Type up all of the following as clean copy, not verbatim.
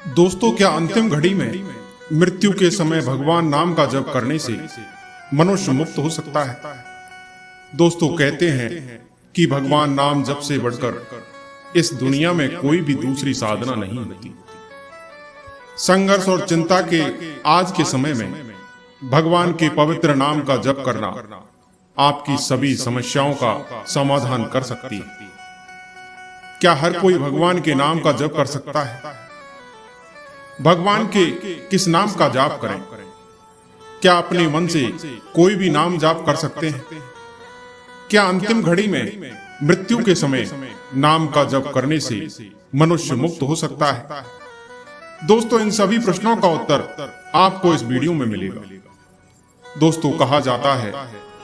दोस्तों, क्या अंतिम घड़ी में मृत्यु के समय भगवान नाम का जप करने से मनुष्य मुक्त हो सकता है? दोस्तों, कहते हैं कि भगवान नाम जप से बढ़कर इस दुनिया में कोई भी दूसरी साधना नहीं होती। संघर्ष और चिंता के आज के समय में भगवान के पवित्र नाम का जप करना आपकी सभी समस्याओं का समाधान कर सकती है। क्या हर कोई भगवान के नाम का जप कर सकता है? भगवान के किस नाम का जाप करें? क्या अपने मन से कोई भी नाम जाप कर सकते हैं? क्या अंतिम घड़ी में मृत्यु के समय नाम का जप करने से मनुष्य मुक्त हो सकता है? दोस्तों, इन सभी प्रश्नों का उत्तर आपको इस वीडियो में मिलेगा। दोस्तों, कहा जाता है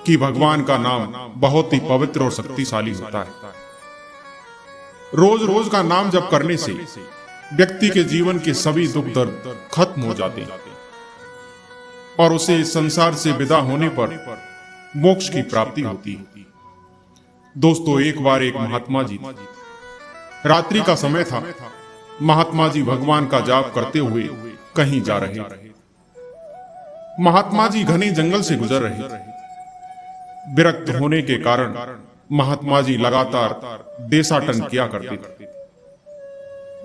कि भगवान का नाम बहुत ही पवित्र और शक्तिशाली होता है। रोज रोज का नाम जप करने से व्यक्ति के जीवन के सभी दुख दर्द खत्म हो जाते हैं और उसे इस संसार से विदा होने पर मोक्ष की प्राप्ति होती है। दोस्तों, एक बार एक महात्मा जी थे। रात्रि का समय था। महात्मा जी भगवान का जाप करते हुए कहीं जा रहे थे। महात्मा जी घने जंगल से गुजर रहे थे। विरक्त होने के कारण महात्मा जी लगातार देशाटन किया करते थे।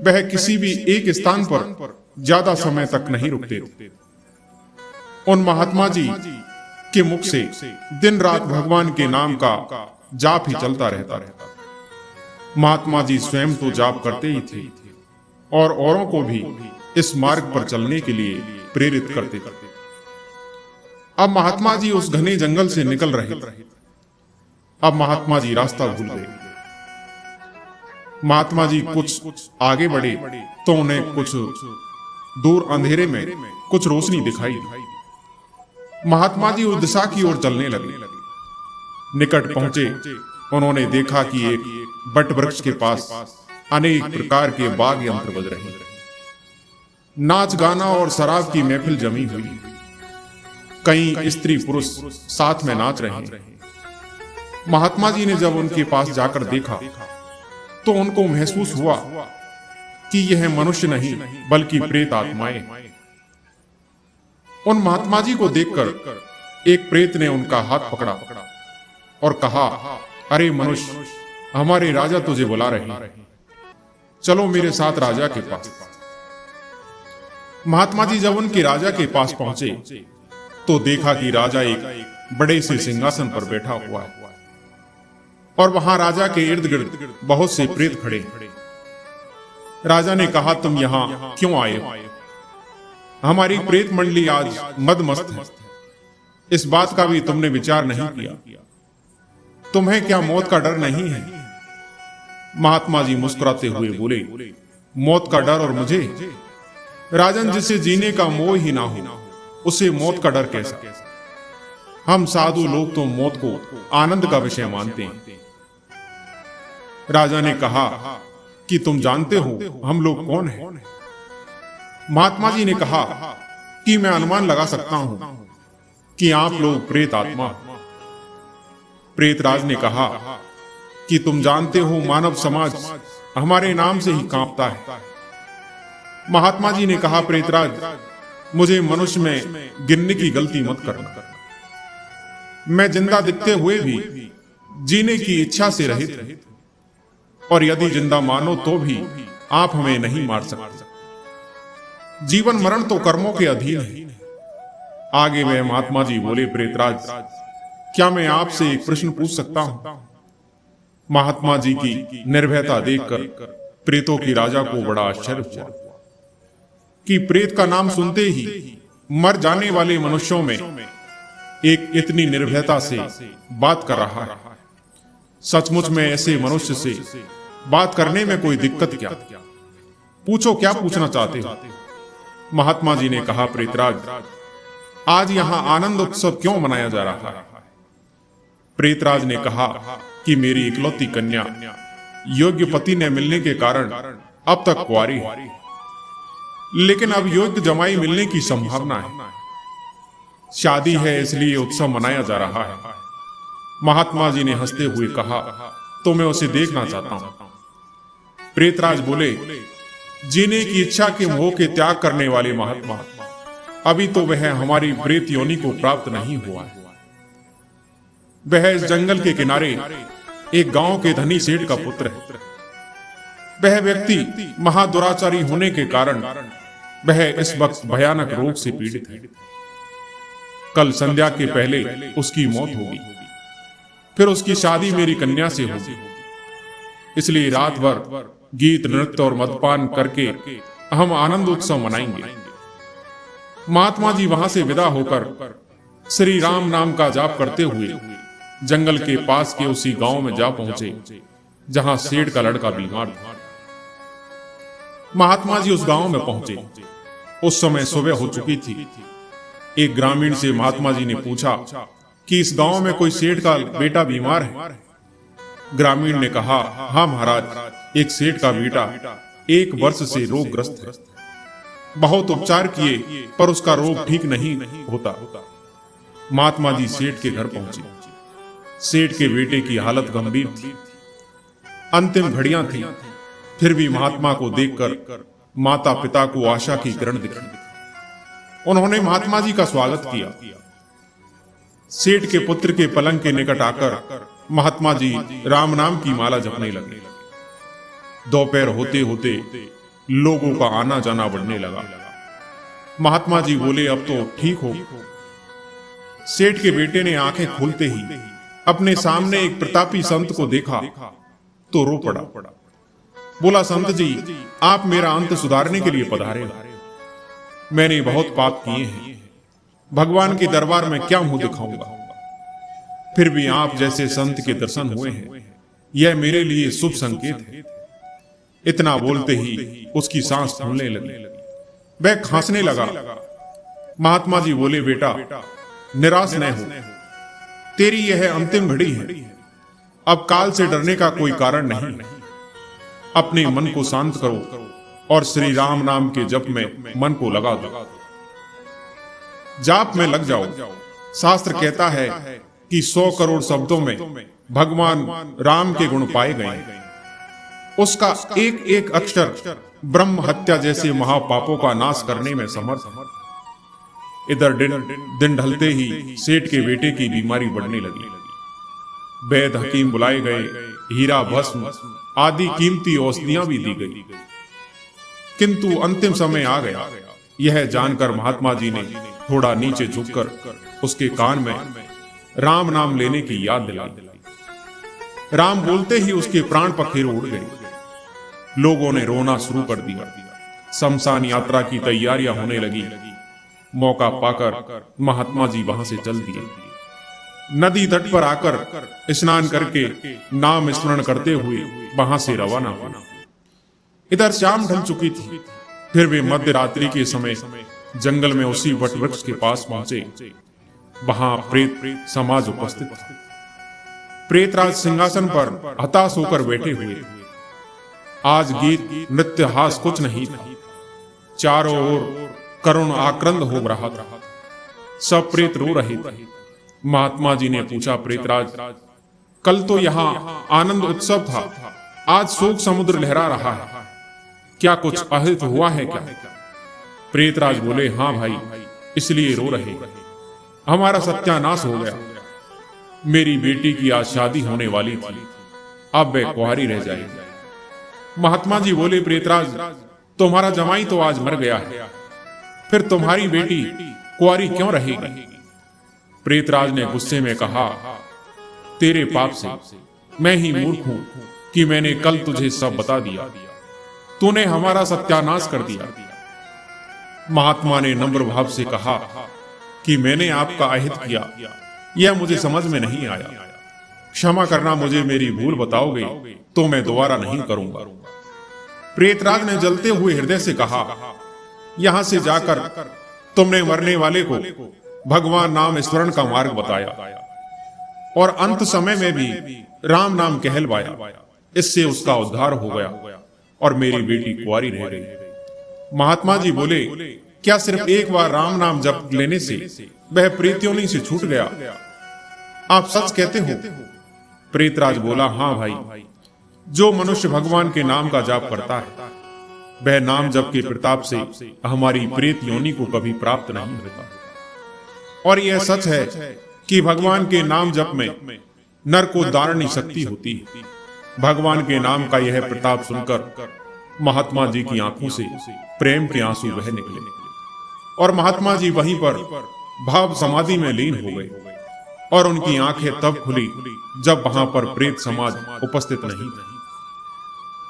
वह किसी भी एक स्थान पर ज्यादा समय तक नहीं रुकते थे। उन महात्मा जी के मुख से दिन रात भगवान के नाम का जाप ही चलता रहता। महात्मा जी स्वयं तो जाप करते ही थे और औरों को भी इस मार्ग पर चलने के लिए प्रेरित करते थे। अब महात्मा जी उस घने जंगल से निकल रहे थे। अब महात्मा जी रास्ता भूल गए। महात्मा जी कुछ आगे बढ़े तो उन्हें कुछ दूर अंधेरे में कुछ रोशनी दिखाई दी। महात्मा जी उस दिशा की ओर चलने लगे। निकट पहुंचे, उन्होंने देखा कि एक बट वृक्ष के पास अनेक प्रकार के वाद्य यंत्र बज रहे। नाच गाना और शराब की महफिल जमी हुई। कई स्त्री पुरुष साथ में नाच रहे। महात्मा जी ने जब उनके पास जाकर देखा तो उनको महसूस हुआ कि यह मनुष्य नहीं बल्कि प्रेत आत्माएं। उन महात्मा जी को देखकर एक प्रेत ने उनका हाथ पकड़ा और कहा, अरे मनुष्य, हमारे राजा तुझे बुला रहे हैं, चलो मेरे साथ राजा के पास। महात्मा जी जब उनके राजा के पास पहुंचे तो देखा कि राजा एक बड़े से सिंहासन पर बैठा हुआ है और वहां राजा के इर्द गिर्द बहुत से प्रेत खड़े। राजा ने कहा, तुम यहां क्यों आए हो? हमारी प्रेत मंडली आज मदमस्त है। इस बात का भी तुमने विचार नहीं किया? तुम्हें क्या मौत का डर नहीं है? महात्मा जी मुस्कुराते हुए बोले, मौत का डर और मुझे? राजन, जिसे जीने का मोह ही ना हो उसे मौत का डर कैसा? हम साधु लोग तो मौत को आनंद का विषय मानते हैं। राजा ने कहा कि तुम जानते हो हम लोग कौन हैं? महात्मा जी ने कहा कि मैं अनुमान लगा सकता हूं कि आप लोग प्रेत आत्मा। प्रेतराज ने कहा कि तुम जानते हो मानव समाज हमारे नाम से ही कांपता है। महात्मा जी ने कहा, प्रेतराज, मुझे मनुष्य में गिनने की गलती मत करना। मैं जिंदा दिखते हुए भी जीने की इच्छा से रहित, और यदि जिंदा मानो तो भी आप हमें नहीं मार सकते। जीवन मरण तो कर्मों के अधीन है। आगे वह महात्मा जी बोले, प्रेतराज, क्या मैं आपसे एक प्रश्न पूछ सकता हूं? महात्मा जी की निर्भयता देखकर प्रेतों की राजा को बड़ा आश्चर्य हुआ कि प्रेत का नाम सुनते ही मर जाने वाले मनुष्यों में एक इतनी निर्भयता से बात कर रहा है। सचमुच में ऐसे मनुष्य से बात करने में कोई दिक्कत क्या? पूछो, क्या पूछना चाहते हो? महात्मा जी ने कहा, प्रेतराज, आज यहां आनंद उत्सव क्यों मनाया जा रहा है? प्रेतराज ने कहा कि मेरी इकलौती कन्या योग्य पति ने मिलने के कारण अब तक कुंवारी है, लेकिन अब योग्य जमाई मिलने की संभावना है। शादी है, इसलिए उत्सव मनाया जा रहा है। महात्मा जी ने हंसते हुए कहा, तो मैं उसे देखना चाहता हूं। प्रेतराज बोले, जीने की इच्छा के मोह के त्याग करने वाले महात्मा, अभी तो वह हमारी प्रेत योनि को प्राप्त नहीं हुआ है। वह इस जंगल के किनारे एक गांव के धनी सेठ का पुत्र है। वह व्यक्ति महादुराचारी होने के कारण वह इस वक्त भयानक रोग से पीड़ित है। कल संध्या के पहले उसकी मौत होगी, फिर उसकी शादी मेरी कन्या से होगी। इसलिए रात भर गीत नृत्य और मदपान करके हम आनंद उत्सव मनाएंगे। महात्मा जी वहां से विदा होकर श्री राम नाम का जाप करते हुए जंगल के पास के उसी गांव में जा पहुंचे जहां सेठ का लड़का बीमार था। महात्मा जी उस गांव में पहुंचे। उस समय सुबह हो चुकी थी। एक ग्रामीण से महात्मा जी ने पूछा कि इस गांव में कोई सेठ का बेटा बीमार है। ग्रामीण ने कहा, हाँ महाराज, एक सेठ का बेटा 1 वर्ष से रोगग्रस्त है। बहुत उपचार किए पर उसका रोग ठीक नहीं होता। महात्मा जी सेठ के घर पहुंचे। सेठ के बेटे की हालत गंभीर थी। अंतिम घड़ियां थी, फिर भी महात्मा को देखकर माता पिता को आशा की किरण दिखी। उन्होंने महात्मा जी का स्वागत किया। सेठ के पुत्र के पलंग के निकट आकर महात्मा जी राम नाम की माला जपने लगे। दोपहर होते होते लोगों का आना जाना बढ़ने लगा। महात्मा जी बोले, अब तो ठीक हो। सेठ के बेटे ने आंखें खोलते ही अपने सामने एक प्रतापी संत को देखा तो रो पड़ा। बोला, संत जी, आप मेरा अंत सुधारने के लिए पधारे। मैंने बहुत पाप किए हैं, भगवान के दरबार में क्या मुंह दिखाऊंगा। फिर भी आप जैसे संत के दर्शन हुए हैं, यह मेरे लिए शुभ संकेत है। इतना बोलते ही उसकी सांस फूलने लगी, वह खांसने लगा। महात्मा जी बोले, बेटा निराश न हो, तेरी यह अंतिम घड़ी है। अब काल से डरने का कोई कारण नहीं। अपने मन को शांत करो और श्री राम नाम के जप में मन को लगा दो। जाप में लग जाओ। शास्त्र कहता है कि 100 करोड़ शब्दों में भगवान राम के गुण पाए गए। उसका एक एक अक्षर ब्रह्म हत्या जैसे महापापों का नाश करने में समर्थ। इधर दिन ढलते ही सेठ के बेटे की बीमारी बढ़ने लगी। वैद्य हकीम बुलाए गए, हीरा भस्म आदि कीमती औषधियां भी दी गई, किंतु अंतिम समय आ गया। यह जानकर महात्मा जी ने थोड़ा नीचे झुककर उसके कान में राम नाम लेने की याद दिलाई। राम बोलते ही उसके प्राण पखेरु उड़ गए। लोगों ने रोना शुरू कर दिया। शमशान यात्रा की तैयारियां होने लगी। मौका पाकर महात्मा जी वहां से चल दिए। नदी तट पर आकर स्नान करके नाम स्मरण करते हुए वहां से रवाना हुआ। इधर शाम ढल चुकी थी। फिर वे मध्य रात्रि के समय जंगल में उसी वट वृक्ष के पास पहुंचे। वहां प्रेत समाज उपस्थित था। प्रेतराज सिंहासन पर हताश होकर बैठे हुए। आज गीत नृत्य हास कुछ नहीं था। चारों ओर करुण आक्रंद हो रहा था। सब प्रेत रो रहे थे। महात्मा जी ने पूछा, प्रेतराज, कल तो यहाँ आनंद उत्सव था, आज शोक समुद्र लहरा रहा है, क्या कुछ अहित हुआ है क्या? प्रेतराज बोले, हाँ भाई, इसलिए रो रहे, हमारा सत्यानाश हो गया। मेरी बेटी की आज शादी होने वाली थी, अब वह कुंवारी रह जाएगी। महात्मा जी बोले, प्रेतराज, तुम्हारा जमाई तो आज मर गया है, फिर तुम्हारी बेटी कुंवारी क्यों रहेगी? प्रेतराज ने गुस्से में कहा, तेरे पाप से मैं ही मूर्ख हूं कि मैंने कल तुझे सब बता दिया। तूने हमारा सत्यानाश कर दिया। महात्मा ने नम्र भाव से कहा कि मैंने आपका अहित किया, यह मुझे समझ में नहीं आया। क्षमा करना, मुझे मेरी भूल बताओगे तो मैं दोबारा नहीं करूंगा। प्रेतराज ने जलते हुए हृदय से कहा, यहां से जाकर तुमने मरने वाले को भगवान नाम स्मरण का मार्ग बताया और अंत समय में भी राम नाम कहलवाया। इससे उसका उद्धार हो गया और मेरी बेटी कुंवारी रह गई। महात्मा जी बोले, क्या सिर्फ एक बार राम नाम जप लेने से वह प्रेतयोनि से छूट गया? आप सच कहते हो? प्रेतराज बोला, हाँ भाई, जो मनुष्य भगवान के नाम का जाप करता है वह नाम जप के प्रताप से हमारी प्रेत योनि को कभी प्राप्त नहीं होता। और यह सच है कि भगवान के नाम जप में नर को दारुणी शक्ति होती है। भगवान के नाम का यह प्रताप सुनकर महात्मा जी की आंखों से प्रेम के आंसू बह निकले और महात्मा जी वहीं पर भाव समाधि में लीन हो गए और उनकी आंखें तब खुली जब वहां पर प्रेत समाज उपस्थित नहीं था।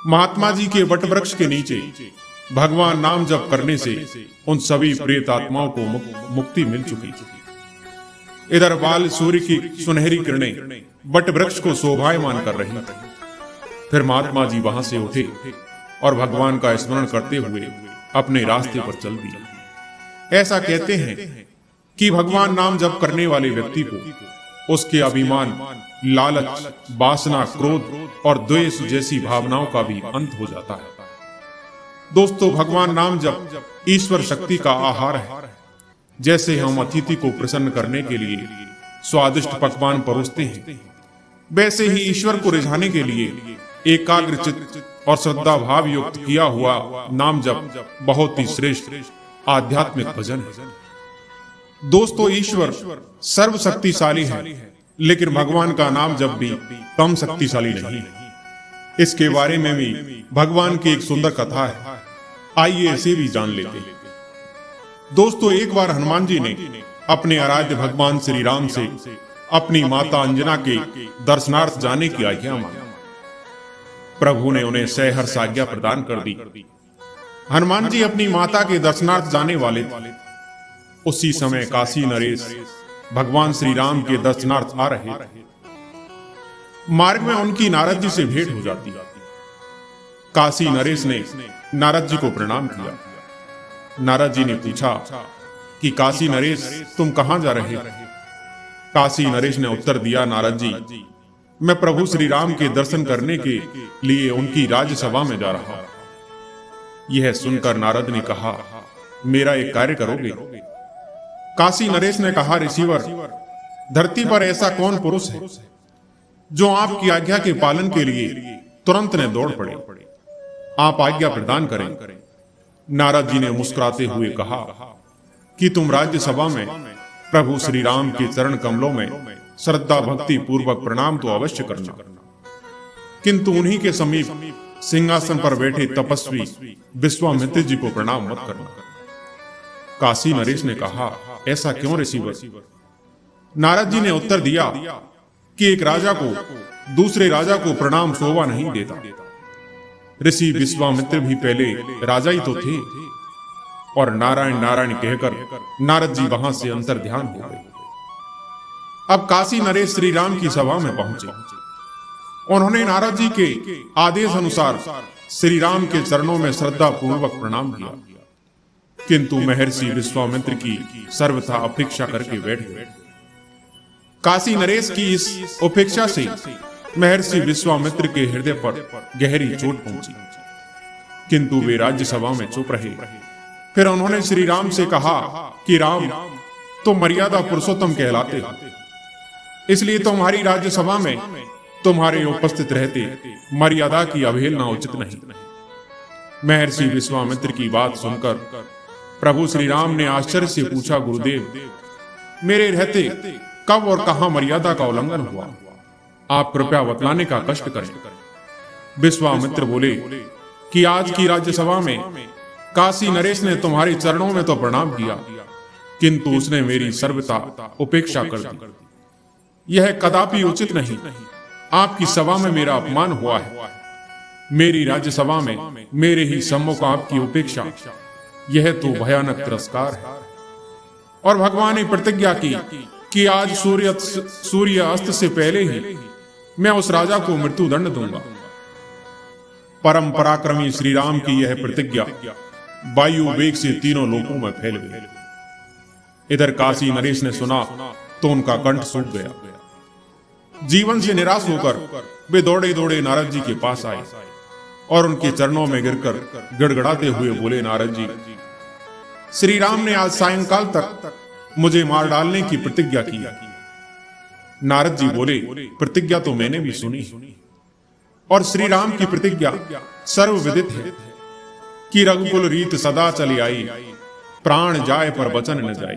महात्मा जी के वटवृक्ष के नीचे भगवान नाम जप करने से उन सभी प्रेत आत्माओं को मुक्ति मिल चुकी थी। इधर बाल सूर्य की सुनहरी किरणें वटवृक्ष को शोभायमान कर रही थी। फिर महात्मा जी वहां से उठे और भगवान का स्मरण करते हुए अपने रास्ते पर चल दिए। ऐसा कहते हैं कि भगवान नाम जप करने वाले व्यक्ति को उसके अभिमान, लालच, वासना, क्रोध और द्वेष जैसी भावनाओं का भी अंत हो जाता है। दोस्तों, भगवान नाम जप ईश्वर शक्ति का आहार है। जैसे हम अतिथि को प्रसन्न करने के लिए स्वादिष्ट पकवान परोसते हैं, वैसे ही ईश्वर को रिझाने के लिए एकाग्रचित्त और श्रद्धा भाव युक्त किया हुआ नाम जप बहुत ही श्रेष्ठ आध्यात्मिक भजन है। दोस्तों, ईश्वर सर्वशक्तिशाली है, लेकिन भगवान का नाम जप भी कम शक्तिशाली नहीं है। इसके बारे में भी भगवान की एक सुंदर कथा है। आइए इसे भी जान लेते हैं। दोस्तों, एक बार हनुमान जी ने अपने आराध्य भगवान श्री राम से अपनी माता अंजना के दर्शनार्थ जाने की आज्ञा मांगी। प्रभु ने उन्हें सहर्ष आज्ञा प्रदान कर दी। हनुमान जी अपनी माता के दर्शनार्थ जाने वाले थे। उसी समय काशी नरेश भगवान श्री राम के दर्शनार्थ आ रहे थे। मार्ग में उनकी नारद जी से भेंट हो जाती। काशी नरेश ने नारद जी को प्रणाम किया। नारद जी ने पूछा कि काशी नरेश, तुम कहां जा रहे हो? काशी नरेश ने उत्तर दिया, नारद जी, मैं प्रभु श्री राम के दर्शन करने के लिए उनकी राज्यसभा में जा रहा हूं। यह सुनकर नारद ने कहा, मेरा एक कार्य करोगे? काशी नरेश ने कहा, ऋषिवर, धरती पर ऐसा कौन पुरुष है जो आपकी आज्ञा के पालन के लिए तुरंत ने दौड़ पड़े? आप आज्ञा प्रदान करें। नारद जी ने मुस्कुराते हुए कहा कि तुम राज्यसभा में प्रभु श्री राम के चरण कमलों में श्रद्धा भक्ति पूर्वक प्रणाम तो अवश्य करना, किंतु उन्हीं के समीप सिंहासन पर बैठे तपस्वी विश्वामित्र जी को प्रणाम मत करना। काशी नरेश ने कहा, ऐसा क्यों ऋषिवर? नारद जी ने उत्तर दिया कि एक राजा को दूसरे राजा को प्रणाम शोभा नहीं देता। ऋषि विश्वामित्र भी पहले राजा ही तो थे। और नारायण नारायण कहकर नारद जी वहां से अंतर ध्यान हो गए। अब काशी नरेश श्री राम की सभा में पहुंचे। उन्होंने नारद जी के आदेश अनुसार श्री राम के चरणों में श्रद्धा पूर्वक प्रणाम किया, किंतु महर्षि विश्वामित्र की सर्वथा अपेक्षा करके बैठ गए। काशी नरेश की इस उपेक्षा से महर्षि विश्वामित्र के हृदय पर गहरी चोट पहुंची, किंतु वे राज्यसभा में चुप रहे। फिर उन्होंने श्री राम से कहा कि राम, तुम मर्यादा पुरुषोत्तम कहलाते हो, इसलिए तुम्हारी राज्यसभा में तुम्हारे उपस्थित रहते मर्यादा की अवहेलना उचित नहीं। महर्षि विश्वामित्र की बात सुनकर प्रभु श्री राम ने आश्चर्य से पूछा, गुरुदेव, मेरे रहते कब और कहां मर्यादा का उल्लंघन हुआ? आप कृपया बतलाने का कष्ट करें। विश्वामित्र बोले कि आज की राज्यसभा में काशी नरेश ने तुम्हारे चरणों में तो प्रणाम किया, किंतु उसने मेरी सर्वथा उपेक्षा कर दी। यह कदापि उचित नहीं। आपकी सभा में मेरा अपमान हुआ है। मेरी राज्यसभा में मेरे ही सम्मुख आपकी उपेक्षा, यह तो भयानक तिरस्कार है। और भगवान ने प्रतिज्ञा की कि आज सूर्य अस्त से पहले ही मैं उस राजा को मृत्यु दंड दूंगा। परम पराक्रमी श्री राम की यह प्रतिज्ञा वायु वेग से तीनों लोकों में फैल गई। इधर काशी नरेश ने सुना तो उनका कंठ सूख गया। जीवन से निराश होकर वे दौड़े दौड़े नारद जी के पास आए और उनके चरणों में गिरकर गिड़गिड़ाते हुए बोले, नारद जी, श्री राम ने आज सायंकाल तक मुझे मार डालने की प्रतिज्ञा की। नारद जी बोले, प्रतिज्ञा तो मैंने भी सुनी, और श्री राम की प्रतिज्ञा सर्वविदित है कि रघुकुल रीत सदा चली आई, प्राण जाए पर वचन न जाए।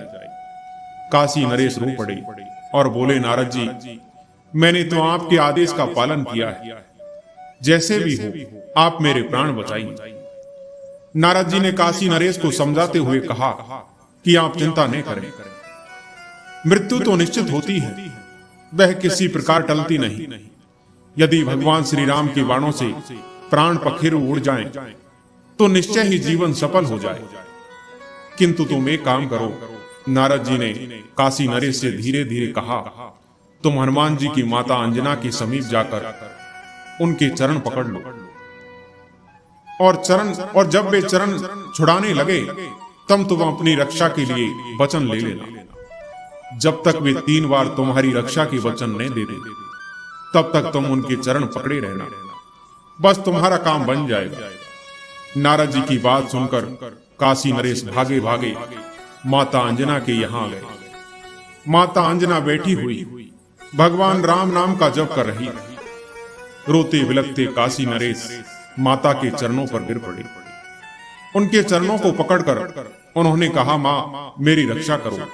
काशी नरेश रो पड़े और बोले, नारद जी, मैंने तो आपके आदेश का पालन किया है, जैसे भी हो आप मेरे प्राण बचाइए। नारद जी ने काशी नरेश को समझाते हुए कहा कि आप चिंता नहीं करें, मृत्यु तो निश्चित होती है, वह किसी प्रकार टलती नहीं। यदि भगवान श्री राम के बाणों से प्राण पखेरु उड़ जाएं, तो निश्चय ही जीवन सफल हो जाए। किंतु तुम एक काम करो। नारद जी ने काशी नरेश से धीरे धीरे कहा, तुम हनुमान जी की माता अंजना के समीप जाकर उनके चरण पकड़ लो और जब वे चरण छुड़ाने लगे तब तुम अपनी रक्षा के लिए वचन ले लेना। जब तक वे 3 बार तुम्हारी रक्षा के वचन नहीं दे दे, तब तक तुम उनके चरण पकड़े रहना, बस तुम्हारा काम बन जाएगा। नारद जी की बात सुनकर काशी नरेश भागे भागे माता अंजना के यहां गए। माता अंजना बैठी हुई भगवान राम नाम का जप कर रही। रोते बिलखते काशी नरेश माता के चरणों पर गिर पड़े। उनके चरणों को पकड़कर उन्होंने कहा, मां मेरी रक्षा करो।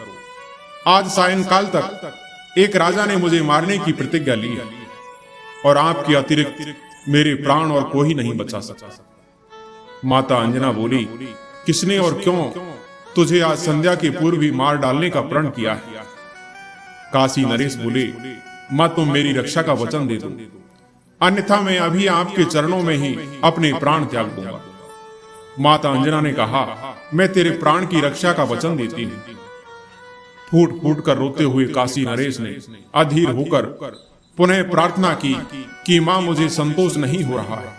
आज सायंकाल तक एक राजा ने मुझे मारने की प्रतिज्ञा ली है और आपके अतिरिक्त मेरे प्राण और कोई नहीं बचा सकता। माता अंजना बोली, किसने और क्यों तुझे आज संध्या के पूर्व ही मार डालने का प्रण किया है? काशी नरेश बोले, मां तुम मेरी रक्षा का वचन दे दो, अन्यथा मैं अभी आपके चरणों में ही अपने प्राण त्याग दूंगा। माता अंजना ने कहा, मैं तेरे प्राण की रक्षा का वचन देती हूं। फूट फूट कर रोते हुए काशी नरेश ने अधीर होकर पुनः प्रार्थना की कि मां मुझे संतोष नहीं हो रहा है,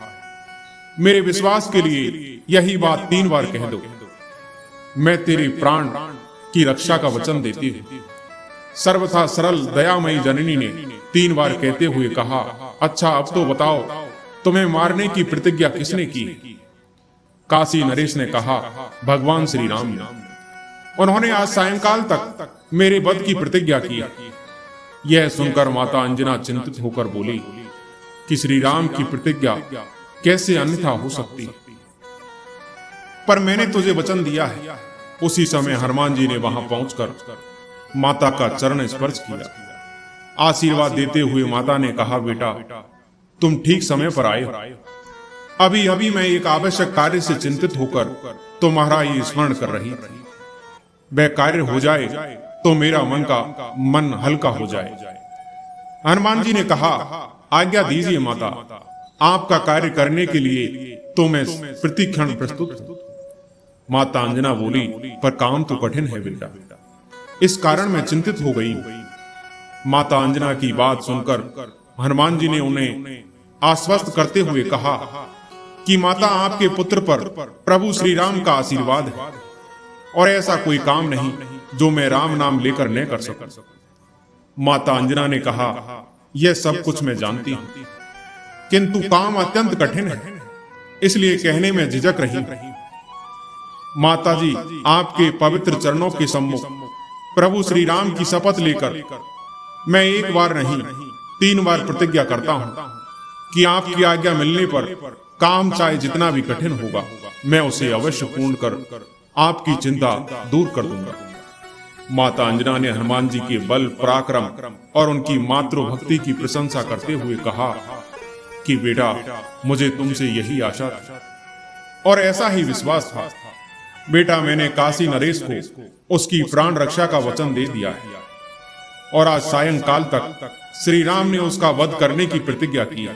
मेरे विश्वास के लिए यही बात 3 बार कह दो, मैं तेरे प्राण की रक्षा का वचन देती हूं। सर्वथा सरल दयामयी जननी ने 3 बार कहते हुए कहा, अच्छा अब तो बताओ तुम्हें मारने की प्रतिज्ञा किसने की? काशी नरेश ने कहा, भगवान श्री राम ने। उन्होंने आज सायंकाल तक मेरे वध की प्रतिज्ञा की। यह सुनकर माता अंजना चिंतित होकर बोली कि श्री राम की प्रतिज्ञा कैसे अन्यथा हो सकती, पर मैंने तुझे वचन दिया है। उसी समय हनुमान जी ने वहां पहुंचकर माता का चरण स्पर्श किया। आशीर्वाद देते हुए माता ने कहा, बेटा तुम ठीक समय पर आए हो। अभी अभी मैं एक आवश्यक कार्य से चिंतित होकर तुम्हारा ये स्मरण कर रही थी। वह कार्य हो जाए तो मेरा मन हल्का हो जाए। हनुमान जी ने कहा, आज्ञा दीजिए माता, आपका कार्य करने के लिए तो मैं प्रतिक्षण प्रस्तुत हूं। माता अंजना बोली, पर काम तो कठिन है बेटा, इस कारण मैं चिंतित हो गई हूं। माता अंजना की बात सुनकर हनुमान जी ने उन्हें आश्वस्त करते हुए कहा कि माता आपके पुत्र पर प्रभु श्री राम का आशीर्वाद है और ऐसा कोई काम नहीं जो मैं राम नाम लेकर न कर सकूं। माता अंजना ने कहा, यह सब कुछ मैं जानती हूं, किंतु काम अत्यंत कठिन है, इसलिए कहने में झिझक रही। माता जी आपके पवित्र चरणों के सम्मुख प्रभु श्री राम की शपथ लेकर मैं 1 बार नहीं 3 बार प्रतिज्ञा करता हूं कि आपकी आज्ञा मिलने पर काम चाहे जितना भी कठिन होगा, मैं उसे अवश्य पूर्ण कर आपकी चिंता दूर कर दूंगा। माता अंजना ने हनुमान जी के बल पराक्रम और उनकी मातृभक्ति की प्रशंसा करते हुए कहा कि बेटा मुझे तुमसे यही आशा थी और ऐसा ही विश्वास था। बेटा मैंने काशी नरेश को उसकी प्राण रक्षा का वचन दे दिया है और आज सायंकाल तक श्री राम ने उसका वध करने की प्रतिज्ञा की।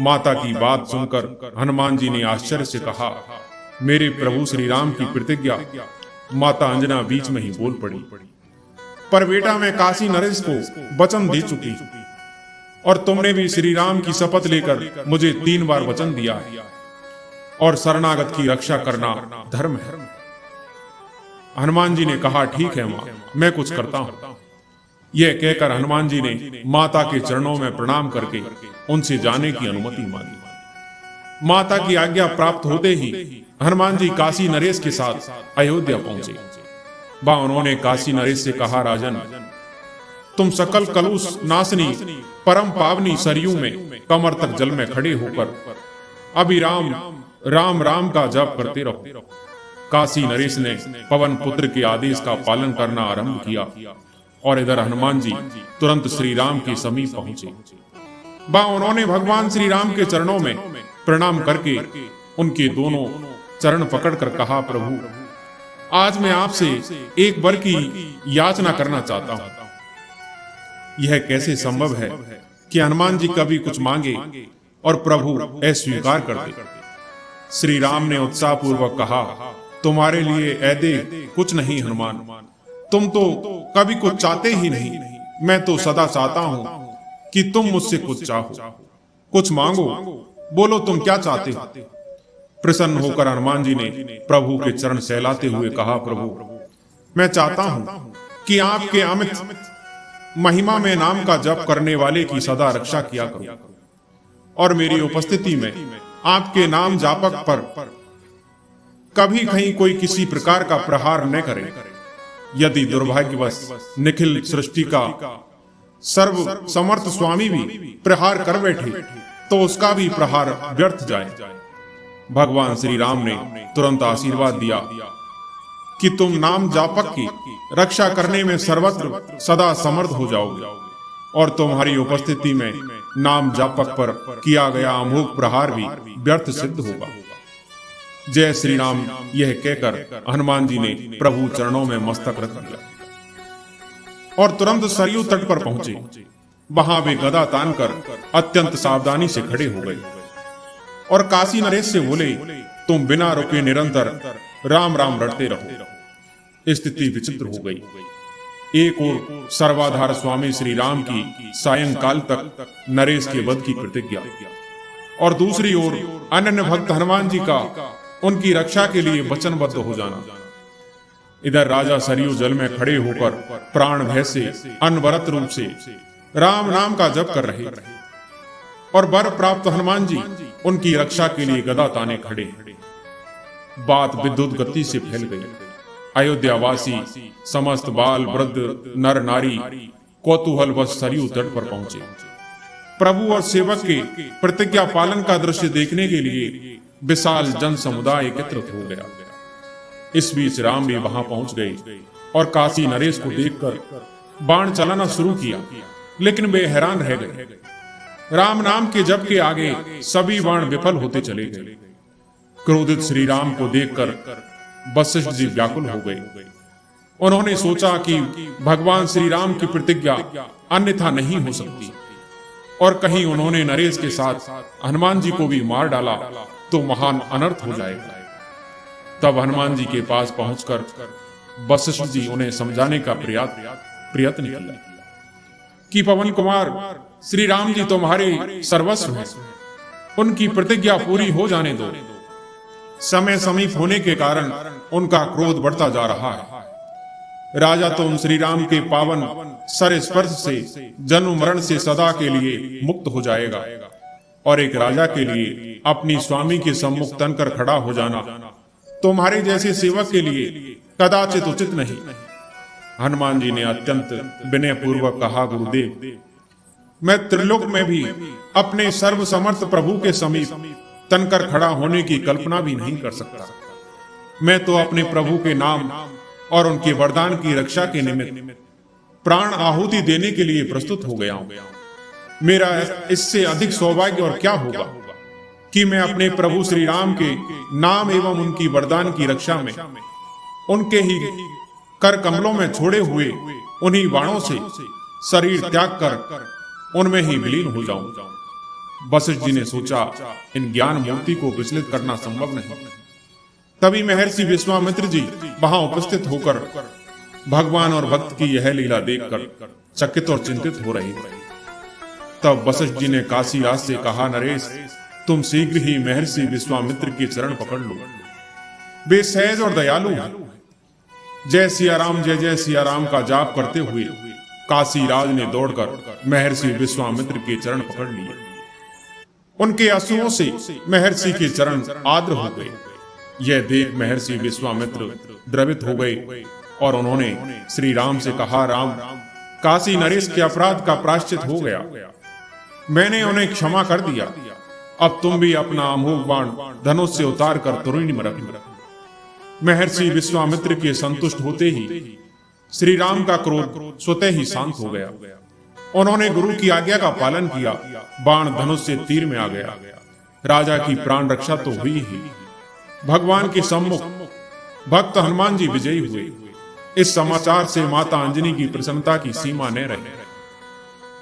माता की बात सुनकर हनुमान जी ने आश्चर्य से कहा, मेरे प्रभु श्री राम की प्रतिज्ञा। माता अंजना बीच में ही बोल पड़ी, पर बेटा मैं काशी नरेश को वचन दे चुकी और तुमने भी श्री राम की शपथ लेकर मुझे 3 बार वचन दिया है और शरणागत की रक्षा करना धर्म है। हनुमान जी ने कहा, ठीक है मां, मैं कुछ करता हूं। यह कहकर हनुमान जी ने माता के चरणों में प्रणाम करके उनसे जाने की अनुमति मांगी। माता की आज्ञा प्राप्त होते ही हनुमान जी काशी नरेश के साथ अयोध्या पहुंचे। वहां उन्होंने काशी नरेश से कहा, राजन तुम सकल कलुष नाशनी परम पावनी सरयू में कमर तक जल में खड़े होकर अभी राम राम का जप करते रहो। काशी नरेश ने पवन पुत्र के आदेश का पालन करना आरंभ किया और इधर हनुमान जी तुरंत श्री राम के समीप पहुंचे। उन्होंने भगवान श्री राम के चरणों में प्रणाम करके उनके दोनों चरण पकड़कर कहा, प्रभु आज मैं आपसे एक वर की याचना करना चाहता हूं। यह कैसे संभव है कि हनुमान जी कभी कुछ मांगे और प्रभु अस्वीकार कर दे। श्री राम ने उत्साहपूर्वक कहा, तुम्हारे लिए ऐदे कुछ नहीं हनुमान, तुम तो कभी कुछ चाहते ही नहीं। मैं तो सदा चाहता हूं कि तुम मुझसे कुछ चाहो, कुछ मांगो, बोलो तुम क्या चाहते हो। प्रसन्न होकर हनुमान जी ने प्रभु के चरण सहलाते हुए कहा, प्रभु मैं चाहता हूं कि आपके अमित महिमा में नाम का जप करने वाले की सदा रक्षा किया करो और मेरी उपस्थिति में आपके नाम जापक पर कभी कहीं कोई किसी प्रकार का प्रहार न करे। यदि दुर्भाग्यवश निखिल सृष्टि का सर्व समर्थ स्वामी भी प्रहार कर बैठे तो उसका भी प्रहार व्यर्थ जाए। भगवान श्री राम ने तुरंत आशीर्वाद दिया कि तुम नाम जापक की रक्षा करने में सर्वत्र सदा समर्थ हो जाओगे और तुम्हारी उपस्थिति में नाम जापक पर किया गया अमोघ प्रहार भी व्यर्थ सिद्ध होगा। जय श्री राम। यह कहकर हनुमान जी ने प्रभु चरणों में मस्तक रख दिया और तुरंत सरयू तट पर पहुंचे। वहां वे गदा तानकर अत्यंत सावधानी से खड़े हो गए और काशी नरेश से बोले, तुम बिना रुके निरंतर राम राम रटते रहो। स्थिति विचित्र हो गई। एक ओर सर्वाधार स्वामी श्री राम की सायंकाल तक नरेश के वध की प्रतिज्ञा और दूसरी ओर अनन्य भक्त हनुमान जी का उनकी रक्षा के लिए वचनबद्ध हो जाना। इधर राजा सरयू जल में खड़े होकर प्राण भय से अनवरत रूप से राम नाम का जप कर रहे और वर प्राप्त हनुमान जी उनकी रक्षा के लिए गदा ताने खड़े। बात विद्युत गति से फैल गई। अयोध्यावासी समस्त बाल वृद्ध नर नारी कौतूहलवश सरयू तट पर पहुंचे। प्रभु और सेवक के प्रतिज्ञा पालन का दृश्य देखने के लिए विशाल जन समुदाय एकत्रित हो गया। इस बीच राम भी वहां पहुंच गए और काशी नरेश को देखकर बाण चलाना शुरू किया, लेकिन वे हैरान रह गए। राम नाम के जप के आगे सभी बाण विफल होते चले गए। क्रोधित श्री राम को देखकर वशिष्ठ जी व्याकुल हो गए। उन्होंने सोचा कि भगवान श्री राम की प्रतिज्ञा अन्यथा नहीं हो सकती और कहीं उन्होंने नरेश के साथ हनुमान जी को भी मार डाला तो महान अनर्थ हो जाएगा। तब हनुमान जी के पास पहुंचकर वशिष्ठ जी उन्हें समझाने का प्रयत्न किया कि पवन कुमार, श्री राम जी तुम्हारे सर्वस्व हैं, उनकी प्रतिज्ञा पूरी हो जाने दो। समय समीप होने के कारण उनका क्रोध बढ़ता जा रहा है। राजा तुम श्री राम के पावन सर स्पर्श से जन्म मरण से सदा के लिए मुक्त हो जाएगा और एक राजा के लिए अपनी स्वामी के सम्मुख तनकर खड़ा हो जाना तुम्हारे जैसे सेवक के लिए कदाचित उचित नहीं। हनुमान जी ने अत्यंत विनयपूर्वक कहा, गुरुदेव मैं त्रिलोक में भी अपने सर्वसमर्थ प्रभु के समीप तनकर खड़ा होने की कल्पना भी नहीं कर सकता। मैं तो अपने प्रभु के नाम और उनके वरदान की रक्षा के निमित्त प्राण आहुति देने के लिए प्रस्तुत हो गया हूं। मेरा इससे अधिक सौभाग्य और क्या होगा कि मैं अपने प्रभु श्री राम के नाम एवं उनकी वरदान की रक्षा में उनके ही कर कमलों में छोड़े हुए उन्हीं बाणों से शरीर त्याग कर उनमें ही विलीन हो जाऊं। वशिष्ठ जी ने सोचा, इन ज्ञान मूर्ति को विचलित करना संभव नहीं। तभी महर्षि विश्वामित्र जी वहां उपस्थित होकर भगवान और भक्त की यह लीला देखकर चकित और चिंतित हो रहे थे। तब वशिष्ठ जी ने काशीराज से कहा, नरेश तुम शीघ्र ही महर्षि विश्वामित्र के चरण पकड़ लो। वे सहज और दयालु हैं। जय सिया राम, जय जय सिया राम का जाप करते हुए काशीराज ने दौड़कर महर्षि विश्वामित्र के चरण पकड़ लिए। उनके आंसुओं से महर्षि के चरण आर्द्र हो गए। यह देख महर्षि विश्वामित्र द्रवित हो गए और उन्होंने श्री राम से कहा, राम काशी नरेश के अपराध का प्रायश्चित हो गया। मैंने उन्हें क्षमा कर दिया। अब तुम भी अपना अमोघ बाण धनुष से उतार कर तोरणी में रख लो। महर्षि विश्वामित्र के संतुष्ट होते ही श्री राम का क्रोध स्वतः ही शांत हो गया। उन्होंने गुरु की आज्ञा का पालन किया। बाण धनुष से तीर में आ गया। राजा की प्राण रक्षा तो हुई ही, भगवान के सम्मुख भक्त हनुमान जी विजयी हुए। इस समाचार से माता अंजनी की प्रसन्नता की सीमा न रही।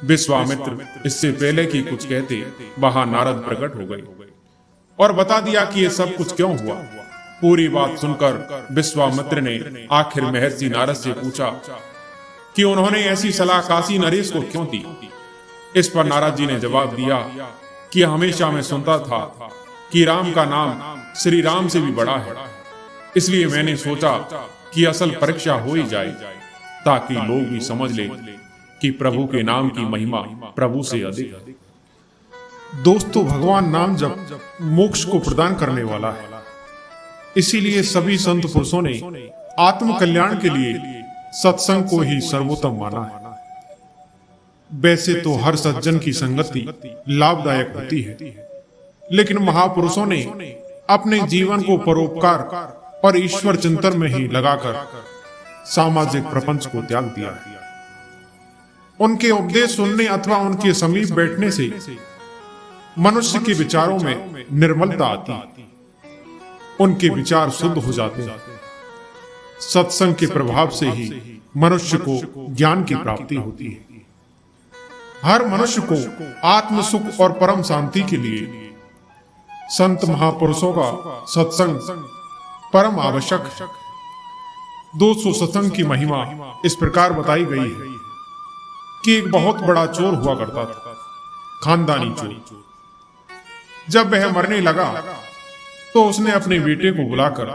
विश्वामित्र इससे पहले कि कुछ कहते, वहां नारद प्रकट हो गए और बता दिया कि यह सब कुछ क्यों हुआ। पूरी बात सुनकर विश्वामित्र ने आखिर महर्षि नारद से पूछा कि उन्होंने ऐसी सलाह काशी नरेश को क्यों दी। इस पर नारद जी ने जवाब दिया कि हमेशा मैं सुनता था कि राम का नाम श्री राम से भी बड़ा है, इसलिए मैंने सोचा कि असल परीक्षा हो ही जाए, ताकि लोग भी समझ ले कि प्रभु के नाम की महिमा प्रभु से अधिक है। दोस्तों, भगवान नाम जब मोक्ष को प्रदान करने वाला है, इसीलिए सभी संत पुरुषों ने आत्म कल्याण के लिए सत्संग को ही सर्वोत्तम माना है। वैसे तो हर सज्जन की संगति लाभदायक होती है, लेकिन महापुरुषों ने अपने जीवन को परोपकार और ईश्वर चिंतन में ही लगाकर सामाजिक प्रपंच को त्याग दिया है। उनके उपदेश सुनने अथवा उनके समीप बैठने से मनुष्य के विचारों में निर्मलता आती है, उनके विचार शुद्ध हो जाते हैं। सत्संग के प्रभाव से ही मनुष्य को ज्ञान की प्राप्ति होती है। हर मनुष्य को आत्म सुख और परम शांति के लिए संत महापुरुषों का सत्संग परम आवश्यक है। दोस्तों, सत्संग की महिमा इस प्रकार बताई गई है कि एक बहुत बड़ा चोर हुआ करता था, खानदानी चोर। जब वह मरने लगा तो उसने अपने बेटे को बुलाकर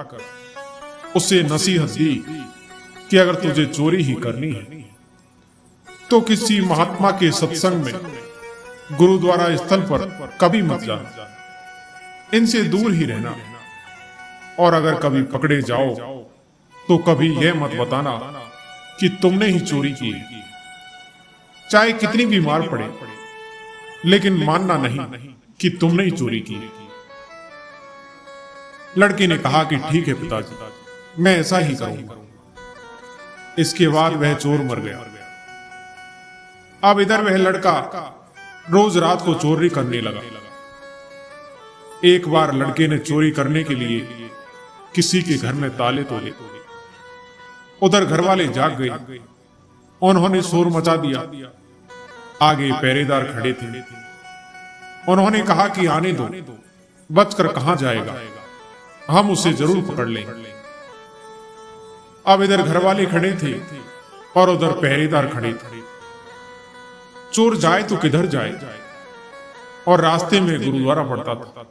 उससे नसीहत दी कि अगर तुझे चोरी ही करनी है तो किसी महात्मा के सत्संग में, गुरुद्वारा स्थल पर कभी मत जाना, इनसे दूर ही रहना, और अगर कभी पकड़े जाओ तो कभी यह मत बताना कि तुमने ही चोरी की है। चाहे कितनी भी मार पड़े, लेकिन मानना नहीं कि तुमने ही चोरी की। लड़के ने कहा कि ठीक है पिताजी, मैं ऐसा ही करूंगा। इसके बाद वह चोर मर गया। अब इधर वह लड़का रोज रात को चोरी करने लगा। एक बार लड़के ने चोरी करने के लिए किसी के घर में ताले तोड़े। उधर घर वाले जाग गए। उन्होंने शोर मचा दिया। आगे पहरेदार खड़े थे। उन्होंने कहा कि आने दो, बचकर कहां जाएगा, हम उसे जरूर पकड़ लेंगे। अब इधर घर वाले खड़े थे और उधर पहरेदार खड़े थे। चोर जाए तो किधर जाए, और रास्ते में गुरुद्वारा पड़ता था।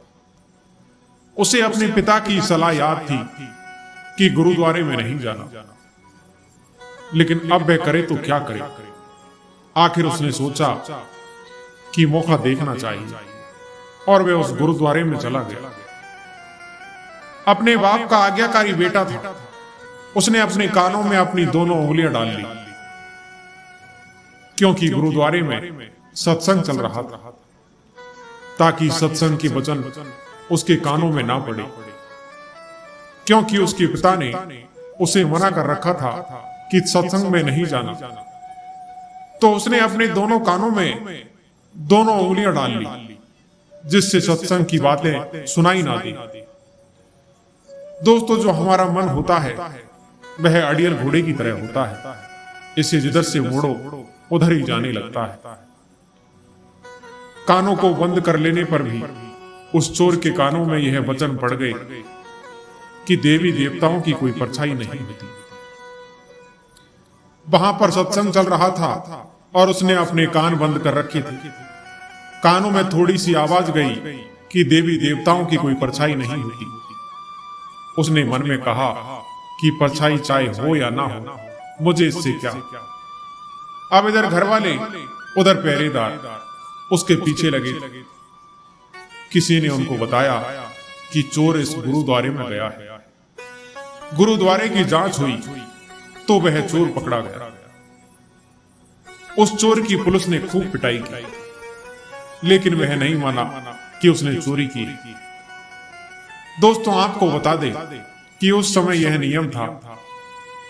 उसे अपने पिता की सलाह याद थी कि गुरुद्वारे में नहीं जाना, लेकिन अब वह करे तो क्या करे। आखिर उसने सोचा कि मौका देखना चाहिए, और वह उस गुरुद्वारे में चला गया। अपने बाप का आज्ञाकारी बेटा था। उसने अपने कानों में अपनी दोनों उंगलियां डाल ली, क्योंकि गुरुद्वारे में सत्संग चल रहा था, ताकि सत्संग के वचन उसके कानों में ना पड़े। क्योंकि उसके पिता ने उसे मना कर रखा था कि सत्संग में नहीं जाना, तो उसने अपने दोनों कानों में दोनों उंगलियां डाल ली, जिससे सत्संग की बातें सुनाई ना दी। दोस्तों, जो हमारा मन होता है वह अड़ियल घोड़े की तरह होता है। इसे जिधर से मोड़ो उधर ही जाने लगता है। कानों को बंद कर लेने पर भी उस चोर के कानों में यह वचन पड़ गए कि देवी देवताओं की कोई परछाई नहीं होती। वहां पर सत्संग चल रहा था और उसने अपने कान बंद कर रखे थे। कानों में थोड़ी सी आवाज गई कि देवी देवताओं की कोई परछाई नहीं होती। उसने मन में कहा कि परछाई चाहे हो या ना हो, मुझे इससे क्या। अब इधर घर वाले उधर पहरेदार उसके पीछे लगे। किसी ने उनको बताया कि चोर इस गुरुद्वारे में गया है। गुरुद्वारे की जांच हुई तो वह चोर पकड़ा गया। उस चोर की पुलिस ने खूब पिटाई की, लेकिन वह नहीं माना कि उसने चोरी की। दोस्तों, आपको बता दें कि उस समय यह नियम था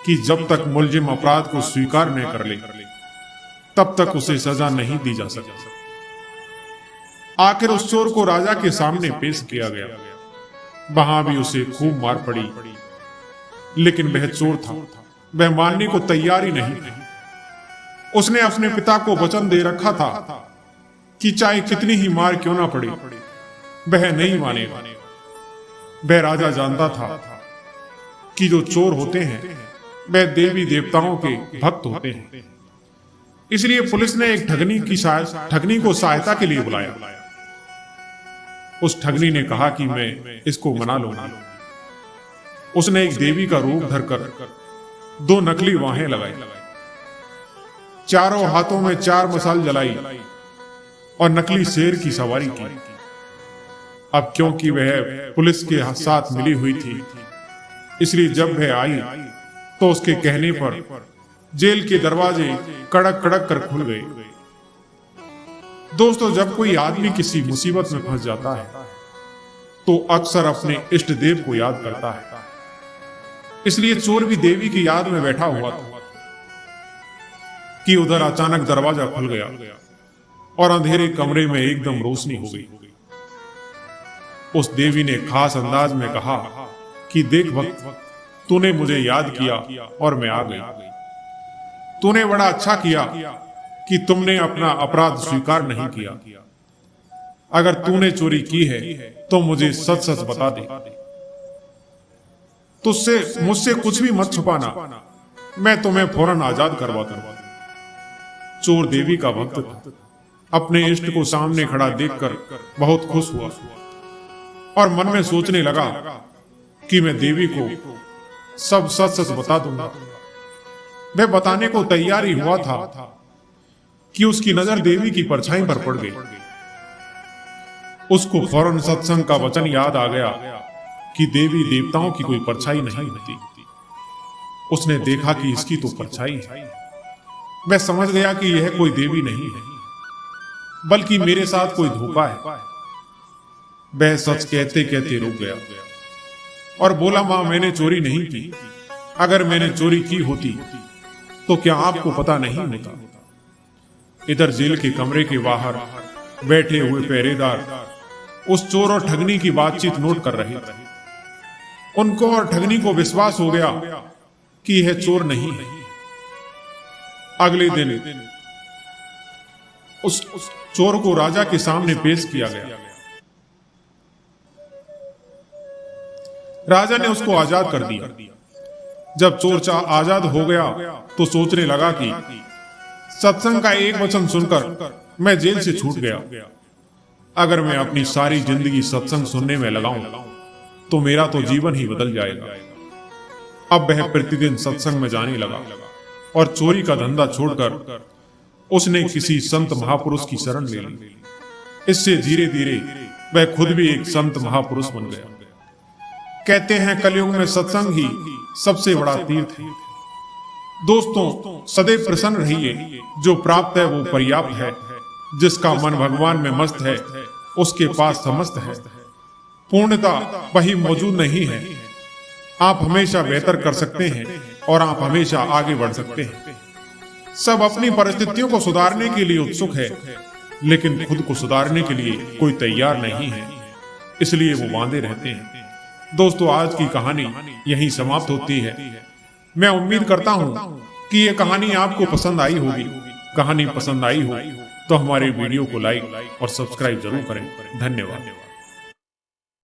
कि जब तक मुलजिम अपराध को स्वीकार न कर ले तब तक उसे सजा नहीं दी जा सकती। आखिर उस चोर को राजा के सामने पेश किया गया। वहां भी उसे खूब मार पड़ी, लेकिन वह चोर था, वह मानने को तैयार ही नहीं था। उसने अपने पिता को वचन दे रखा था कि चाहे कितनी ही मार क्यों ना पड़े वह नहीं मानेगा। वह राजा जानता था कि जो चोर होते हैं वह देवी देवताओं के भक्त होते हैं। इसलिए पुलिस ने एक ठगनी को सहायता के लिए बुलाया। उस ठगनी ने कहा कि मैं इसको मना लूंगा। उसने एक देवी का रूप धरकर 2 नकली वाहें लगाई, चारों हाथों में 4 मसाल जलाई और नकली शेर की सवारी की। अब क्योंकि वह पुलिस के साथ मिली हुई थी, इसलिए जब वह आई तो उसके कहने पर जेल के दरवाजे कड़क कड़क कर खुल गए। दोस्तों, जब कोई आदमी किसी मुसीबत में फंस जाता है तो अक्सर अपने इष्ट देव को याद करता है। इसलिए चोर भी देवी की याद में बैठा हुआ था कि उधर अचानक दरवाजा खुल गया और अंधेरे कमरे में एकदम रोशनी हो गई। उस देवी ने खास अंदाज में कहा कि देख भक्त, तूने मुझे याद किया और मैं आ गई। तूने बड़ा अच्छा किया कि तुमने अपना अपराध स्वीकार नहीं किया। अगर तूने चोरी की है तो मुझे सच सच बता दे। तुझसे मुझसे कुछ भी मत छुपाना, मैं तुम्हें फौरन आजाद करवा दूंगा। चोर देवी का भक्त था। अपने इष्ट को सामने खड़ा देखकर बहुत खुश हुआ और मन में सोचने लगा कि मैं देवी को सब सच सच बता दूंगा। वह बताने को तैयार ही हुआ था कि उसकी नजर देवी की परछाई पर पड़ गई। उसको फौरन सत्संग का वचन याद आ गया कि देवी देवताओं की कोई परछाई नहीं होती। उसने देखा कि इसकी तो परछाई है। वह समझ गया कि यह कोई देवी नहीं है, बल्कि मेरे साथ कोई धोखा है। वह सच कहते कहते रुक गया और बोला, मां, मैंने चोरी नहीं की। अगर मैंने चोरी की होती तो क्या आपको पता नहीं होता? इधर जेल के कमरे के बाहर बैठे हुए पहरेदार उस चोर और ठगनी की बातचीत नोट कर रहे थे। उनको और ठगनी को विश्वास हो गया कि यह चोर नहीं है। अगले दिन उस चोर को राजा के सामने पेश किया गया। राजा ने उसको आजाद कर दिया। जब चोर आजाद हो गया तो सोचने लगा कि सत्संग का एक वचन सुनकर मैं जेल से छूट गया। अगर मैं अपनी सारी जिंदगी सत्संग सुनने में लगाऊं तो मेरा तो जीवन ही बदल जाएगा। अब वह प्रतिदिन सत्संग में जाने लगा और चोरी का धंधा छोड़कर उसने किसी संत महापुरुष की शरण ले ली। इससे धीरे धीरे वह खुद भी एक संत महापुरुष बन गया। कहते हैं कलयुग में सत्संग ही सबसे बड़ा तीर्थ है। दोस्तों, सदैव प्रसन्न रहिए। जो प्राप्त है वो पर्याप्त है। जिसका मन भगवान में मस्त है उसके पास समस्त है। पूर्णता वही मौजूद नहीं है। आप हमेशा बेहतर कर सकते हैं और आप हमेशा आगे बढ़ सकते हैं। सब अपनी परिस्थितियों को सुधारने के लिए उत्सुक है, लेकिन खुद को सुधारने के लिए कोई तैयार नहीं है, इसलिए वो बांधे रहते हैं। दोस्तों, आज की कहानी यहीं समाप्त होती है। मैं उम्मीद करता हूं कि ये कहानी आपको पसंद आई होगी। कहानी पसंद आई हो तो हमारे वीडियो को लाइक और सब्सक्राइब जरूर करें। धन्यवाद।